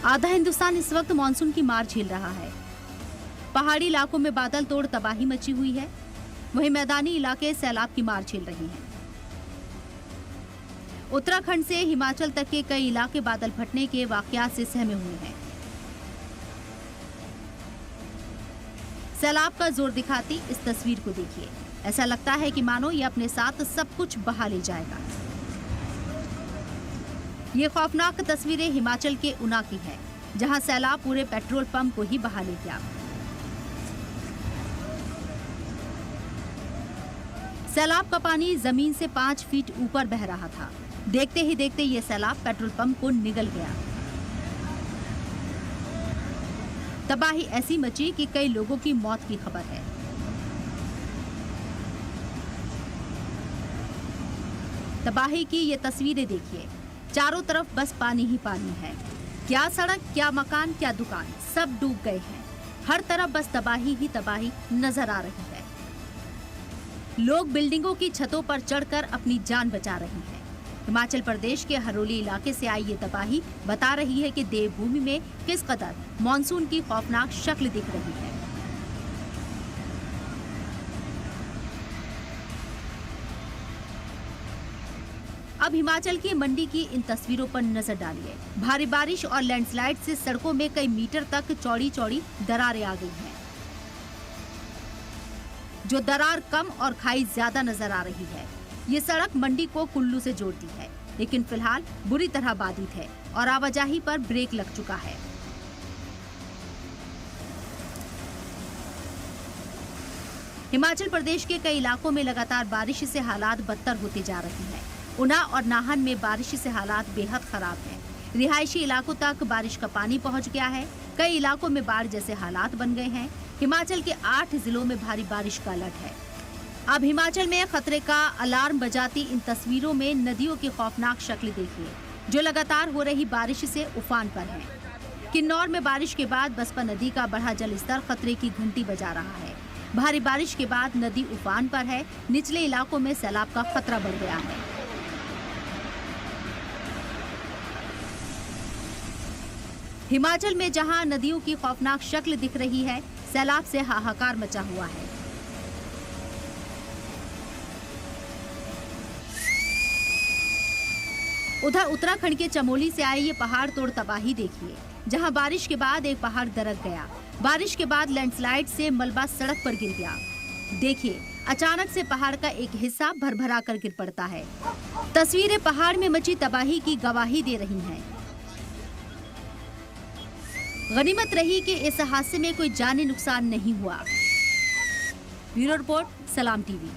आधा हिंदुस्तान इस वक्त मानसून की मार झेल रहा है। पहाड़ी इलाकों में बादल तोड़ तबाही मची हुई है, वहीं मैदानी इलाके सैलाब की मार झेल रहे हैं। उत्तराखंड से हिमाचल तक के कई इलाके बादल फटने के वाकयात से सहमे हुए हैं। सैलाब का जोर दिखाती इस तस्वीर को देखिए, ऐसा लगता है कि मानो ये अपने साथ सब कुछ बहा ले जाएगा। ये खौफनाक तस्वीरें हिमाचल के ऊना की है, जहां सैलाब पूरे पेट्रोल पंप को ही बहा ले गया। सैलाब का पानी जमीन से 5 फीट ऊपर बह रहा था। देखते ही देखते ये सैलाब पेट्रोल पंप को निगल गया। तबाही ऐसी मची कि कई लोगों की मौत की खबर है। तबाही की ये तस्वीरें देखिए, चारों तरफ बस पानी ही पानी है। क्या सड़क, क्या मकान, क्या दुकान, सब डूब गए हैं। हर तरफ बस तबाही ही तबाही नजर आ रही है। लोग बिल्डिंगों की छतों पर चढ़कर अपनी जान बचा रहे हैं। हिमाचल प्रदेश के हरोली इलाके से आई ये तबाही बता रही है कि देवभूमि में किस कदर मानसून की खौफनाक शक्ल दिख रही है। अब हिमाचल की मंडी की इन तस्वीरों पर नजर डालिए। भारी बारिश और लैंडस्लाइड से सड़कों में कई मीटर तक चौड़ी चौड़ी दरारें आ गई हैं। जो दरार कम और खाई ज्यादा नजर आ रही है। ये सड़क मंडी को कुल्लू से जोड़ती है, लेकिन फिलहाल बुरी तरह बाधित है और आवाजाही पर ब्रेक लग चुका है। हिमाचल प्रदेश के कई इलाकों में लगातार बारिश से हालात बदतर होते जा रहे हैं। ऊना और नाहन में बारिश से हालात बेहद खराब हैं। रिहायशी इलाकों तक बारिश का पानी पहुंच गया है। कई इलाकों में बाढ़ जैसे हालात बन गए हैं। हिमाचल के 8 जिलों में भारी बारिश का अलर्ट है। अब हिमाचल में खतरे का अलार्म बजाती इन तस्वीरों में नदियों की खौफनाक शक्ल देखिए, जो लगातार हो रही बारिश से उफान पर है। किन्नौर में बारिश के बाद बसपा नदी का बढ़ा जल स्तर खतरे की घंटी बजा रहा है। भारी बारिश के बाद नदी उफान पर है। निचले इलाकों में सैलाब का खतरा बढ़ गया है। हिमाचल में जहां नदियों की खौफनाक शक्ल दिख रही है, सैलाब से हाहाकार मचा हुआ है। उधर उत्तराखंड के चमोली से आए ये पहाड़ तोड़ तबाही देखिए, जहां बारिश के बाद एक पहाड़ दरक गया। बारिश के बाद लैंडस्लाइड से मलबा सड़क पर गिर गया। देखिए, अचानक से पहाड़ का एक हिस्सा भरभरा कर गिर पड़ता है। तस्वीरें पहाड़ में मची तबाही की गवाही दे रही हैं। गनीमत रही कि इस हादसे में कोई जानी नुकसान नहीं हुआ। ब्यूरो रिपोर्ट, सलाम टीवी।